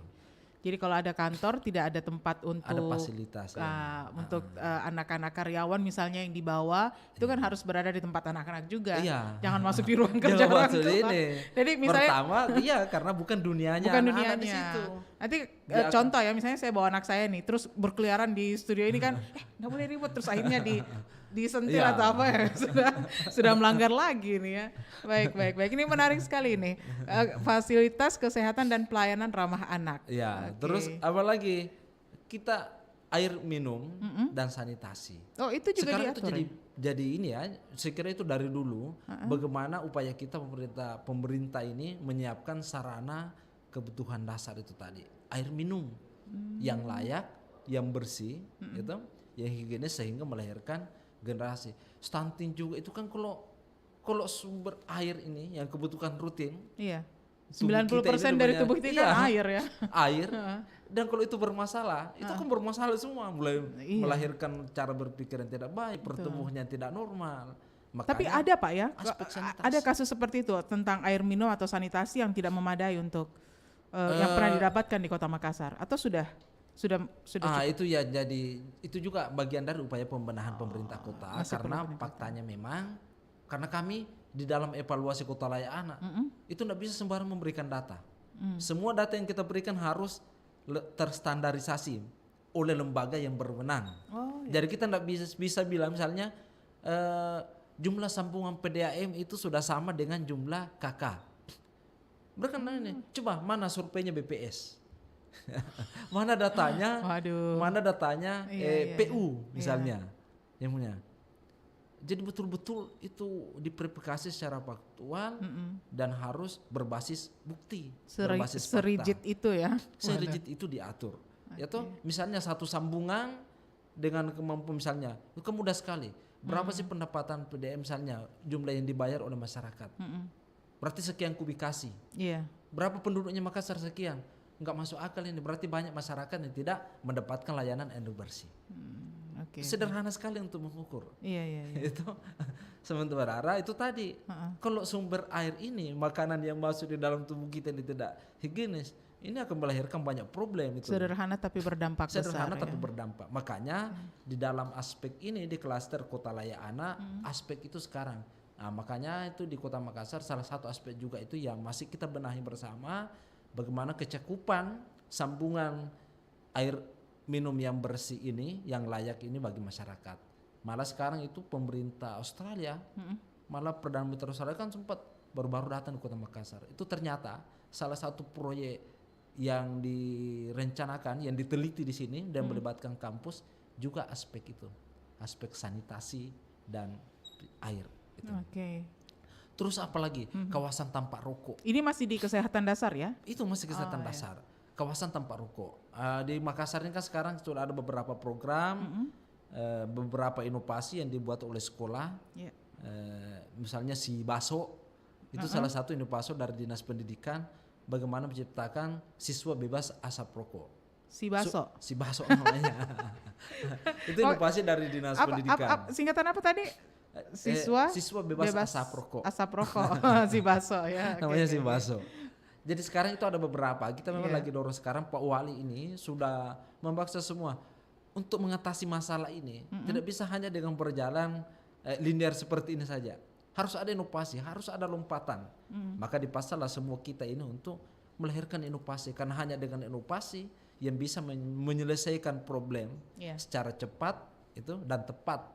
Jadi kalau ada kantor tidak ada tempat untuk Ada fasilitas. untuk anak-anak karyawan misalnya yang dibawa itu kan harus berada di tempat anak-anak juga. Iya. Jangan masuk di ruang kerja Jangan orang masuk tua. ini. Jadi misalnya Pertama, iya karena bukan dunianya bukan anak-anak di dunianya. situ. Nanti Dia contoh ya, misalnya saya bawa anak saya nih, terus berkeliaran di studio ini kan, nggak boleh ribut, terus akhirnya disentil Iya. atau apa ya, sudah melanggar lagi nih ya. Baik. Ini menarik sekali nih, fasilitas kesehatan dan pelayanan ramah anak. Ya, Oke. terus apalagi kita air minum dan sanitasi. Oh itu juga Sekarang itu diatur. jadi ini ya, saya kira itu dari dulu bagaimana upaya kita pemerintah ini menyiapkan sarana kebutuhan dasar itu tadi, air minum yang layak, yang bersih, gitu, yang higienis sehingga melahirkan generasi. Stunting juga itu kan kalau sumber air ini yang kebutuhan rutin, Iya. tubuh kita 90% ini dari namanya- tubuh kita iya, kan air ya. air. Dan kalau itu bermasalah, itu kan bermasalah semua, mulai Iya. melahirkan cara berpikir yang tidak baik, pertumbuhannya tidak normal. Tapi Makanya ada Pak ya, aspek sanitasi. ada kasus seperti itu tentang air minum atau sanitasi yang tidak memadai untuk yang pernah didapatkan di Kota Makassar atau sudah cukup? itu ya jadi itu juga bagian dari upaya pembenahan pemerintah kota masih perlu karena peningkatan. faktanya memang karena kami di dalam evaluasi kota layak anak itu tidak bisa sembarang memberikan data. Semua data yang kita berikan harus terstandarisasi oleh lembaga yang berwenang. Oh, iya. Jadi kita tidak bisa bilang misalnya jumlah sambungan PDAM itu sudah sama dengan jumlah KK. Mereka nanya, coba mana surveinya BPS? Mana datanya? Waduh. Mana datanya Iya. PU misalnya, yang punya. Jadi betul-betul itu diverifikasi secara faktual dan harus berbasis bukti, berbasis fakta. Serigid itu ya. Serigid itu diatur. Ya toh, misalnya satu sambungan dengan kemampuan misalnya, itu mudah sekali. Berapa sih pendapatan PDM misalnya jumlah yang dibayar oleh masyarakat? Berarti sekian kubikasi. Iya. Berapa penduduknya Makassar sekian? Enggak masuk akal ini. Berarti banyak masyarakat yang tidak mendapatkan layanan air bersih. Oke. Sederhana sekali untuk mengukur. Iya. Itu sementara itu tadi. Kalau sumber air ini, makanan yang masuk di dalam tubuh kita ini tidak higienis, ini akan melahirkan banyak problem itu. Sederhana tapi berdampak Sederhana besar. tapi ya. berdampak. Makanya di dalam aspek ini di klaster kota layak anak, aspek itu sekarang. Nah, makanya itu di Kota Makassar salah satu aspek juga itu yang masih kita benahi bersama bagaimana kecakupan sambungan air minum yang bersih ini yang layak ini bagi masyarakat. Malah sekarang itu pemerintah Australia, malah Perdana Menteri Australia kan sempat baru-baru datang ke Kota Makassar. Itu ternyata salah satu proyek yang direncanakan, yang diteliti di sini dan melibatkan kampus juga aspek itu, aspek sanitasi dan air. Itu. Oke. Terus apalagi kawasan tanpa rokok. Ini masih di kesehatan dasar ya? Itu masih kesehatan dasar. Kawasan tanpa rokok. Di Makassar ini kan sekarang sudah ada beberapa program, beberapa inovasi yang dibuat oleh sekolah. Iya. Misalnya si Baso, itu salah satu inovasi dari Dinas Pendidikan, bagaimana menciptakan siswa bebas asap rokok. Si Baso. Si Baso namanya. Itu inovasi dari Dinas Pendidikan. Singkatan apa tadi? Siswa bebas asap rokok. Asap rokok. Si Baso ya. Namanya si Baso. Jadi sekarang itu ada beberapa. Kita memang Iya. lagi dorong sekarang Pak Wali ini sudah memaksa semua untuk mengatasi masalah ini. Tidak bisa hanya dengan berjalan linear seperti ini saja. Harus ada inovasi, harus ada lompatan. Maka dipaksalah semua kita ini untuk melahirkan inovasi karena hanya dengan inovasi yang bisa menyelesaikan problem Iya. secara cepat itu dan tepat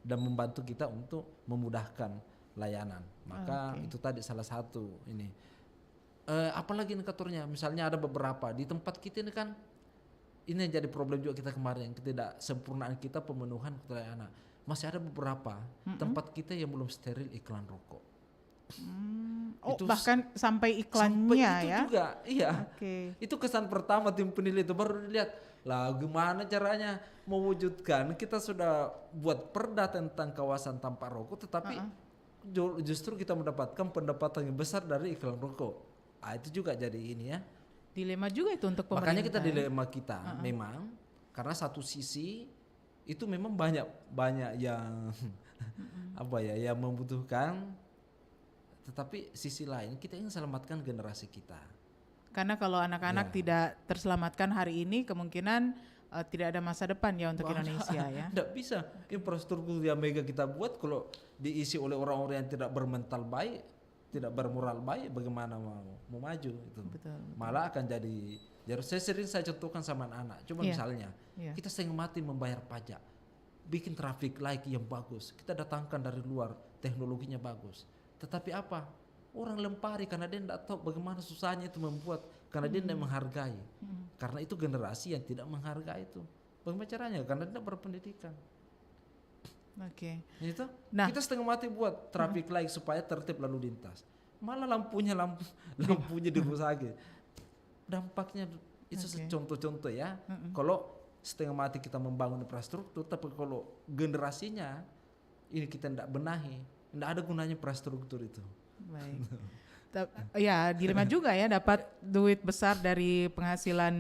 dan membantu kita untuk memudahkan layanan. Maka itu tadi salah satu ini. Apalagi indikatornya, misalnya ada beberapa di tempat kita ini kan ini yang jadi problem juga kita kemarin, ketidaksempurnaan kita pemenuhan layanan. Masih ada beberapa tempat kita yang belum steril iklan rokok. Oh, Itu bahkan sampai iklannya sampai itu ya? juga, iya. Oke. Itu kesan pertama tim penilai itu baru dilihat lah gimana caranya mewujudkan. Kita sudah buat perda tentang kawasan tanpa rokok, tetapi justru kita mendapatkan pendapatan yang besar dari iklan rokok. Itu juga jadi ini ya. Dilema juga itu untuk pemerintah. Makanya kita dilema kita memang karena satu sisi itu memang banyak yang apa ya yang membutuhkan, tetapi sisi lain kita ingin selamatkan generasi kita. Karena kalau anak-anak tidak terselamatkan hari ini, kemungkinan tidak ada masa depan ya untuk Indonesia ya. Tidak bisa. Infrastruktur yang mega kita buat kalau diisi oleh orang-orang yang tidak bermental baik, tidak bermoral baik, bagaimana mau maju itu. Betul. Malah akan jadi saya contohkan sama anak-anak. Coba misalnya kita setengah mati membayar pajak, bikin traffic light yang bagus, kita datangkan dari luar, teknologinya bagus. Tetapi apa? Orang lempari karena dia tidak tahu bagaimana susahnya itu membuat, karena dia tidak menghargai. Karena itu generasi yang tidak menghargai itu. Bagaimana caranya? Karena tidak berpendidikan. Oke. Itu. Nah, kita setengah mati buat traffic light supaya tertib lalu lintas. Malah lampunya dirusakin. Dampaknya itu contoh-contoh ya. Kalau setengah mati kita membangun infrastruktur, tapi kalau generasinya ini kita tidak benahi, tidak ada gunanya infrastruktur itu. Baik. Ya, dilema juga ya, dapat duit besar dari penghasilan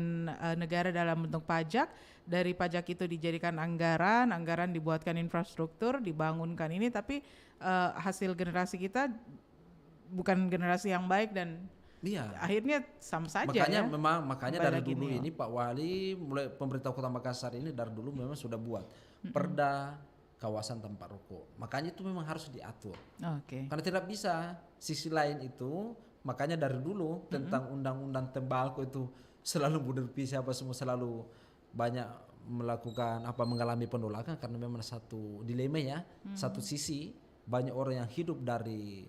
negara dalam bentuk pajak, dari pajak itu dijadikan anggaran dibuatkan infrastruktur, dibangunkan ini, tapi hasil generasi kita bukan generasi yang baik dan akhirnya sama saja. Makanya dari dulu ini Pak Wali, mulai pemerintah Kota Makassar ini dari dulu memang sudah buat perda kawasan tempat rokok. Makanya itu memang harus diatur. Karena tidak bisa sisi lain itu, makanya dari dulu tentang undang-undang tembakau itu selalu berpisi apa semua selalu banyak melakukan mengalami penolakan karena memang satu dilema ya. Satu sisi banyak orang yang hidup dari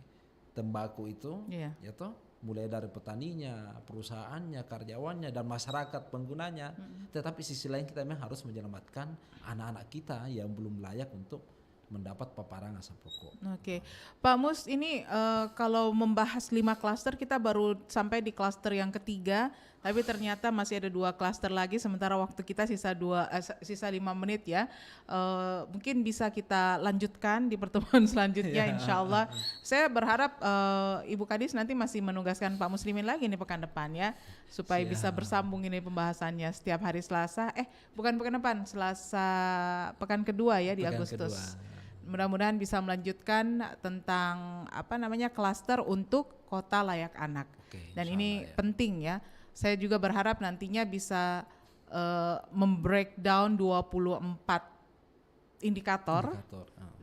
tembakau itu, ya toh, mulai dari petaninya, perusahaannya, karyawannya dan masyarakat penggunanya. Tetapi sisi lain kita memang harus menyelamatkan anak-anak kita yang belum layak untuk mendapat paparan asap rokok. Oke, Pak Mus, ini kalau membahas 5 klaster kita baru sampai di klaster yang ketiga, tapi ternyata masih ada 2 klaster lagi, sementara waktu kita sisa 5 menit ya. Mungkin bisa kita lanjutkan di pertemuan selanjutnya, insya Allah. Saya berharap Ibu Kadis nanti masih menugaskan Pak Muslimin lagi nih pekan depan ya, supaya bisa bersambung ini pembahasannya setiap hari Selasa. Bukan pekan depan, Selasa pekan kedua ya di Agustus. Mudah-mudahan bisa melanjutkan tentang klaster untuk kota layak anak. Dan ini penting ya. Saya juga berharap nantinya bisa membreakdown 24 indikator.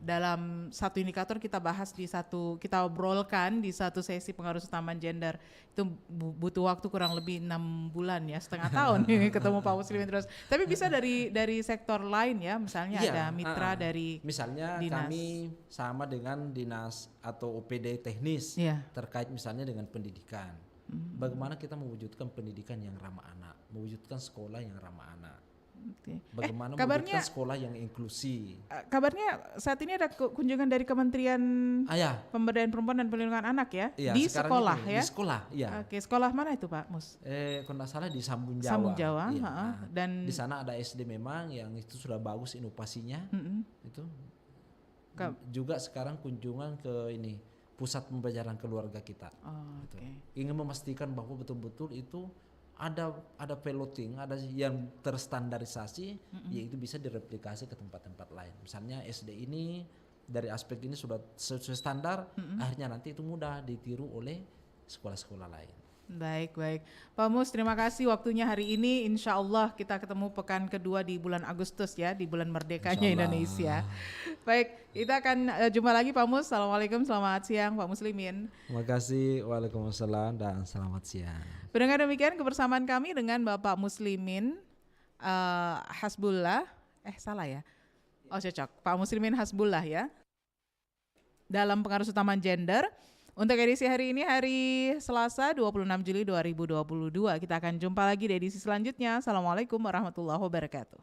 Dalam satu indikator kita bahas kita obrolkan di satu sesi pengaruh utama gender. Itu butuh waktu kurang lebih 6 bulan ya, setengah tahun ini ketemu Pak Muslimin terus. Tapi bisa dari sektor lain ya, misalnya ada mitra dari misalnya dinas. Kami sama dengan dinas atau OPD teknis terkait misalnya dengan pendidikan. Bagaimana kita mewujudkan pendidikan yang ramah anak, mewujudkan sekolah yang ramah anak. Bagaimana mewujudkan sekolah yang inklusi. Kabarnya saat ini ada kunjungan dari Kementerian Pemberdayaan Perempuan dan Perlindungan Anak ya, di sekolah ya. Di sekolah, ya. Oke, sekolah mana itu Pak Mus? Kalau tidak salah di Sambung Jawa. Sambung Jawa, dan di sana ada SD memang yang itu sudah bagus inovasinya. Itu. Juga sekarang kunjungan ke ini pusat pembelajaran keluarga kita. Ingin memastikan bahwa betul-betul itu ada piloting, ada yang terstandarisasi, yaitu bisa direplikasi ke tempat-tempat lain. Misalnya SD ini dari aspek ini sudah sesuai standar, akhirnya nanti itu mudah ditiru oleh sekolah-sekolah lain. Baik. Pak Mus, terima kasih waktunya hari ini. Insya Allah kita ketemu pekan kedua di bulan Agustus ya, di bulan merdekanya Indonesia. Baik, kita akan jumpa lagi Pak Mus. Assalamualaikum, selamat siang Pak Muslimin. Terima kasih, waalaikumsalam dan selamat siang. Pendengar, demikian kebersamaan kami dengan Bapak Muslimin Hasbullah. Salah ya? Cocok, Pak Muslimin Hasbullah ya. Dalam pengaruh utama gender. Untuk edisi hari ini, hari Selasa 26 Juli 2022. Kita akan jumpa lagi di edisi selanjutnya. Assalamualaikum warahmatullahi wabarakatuh.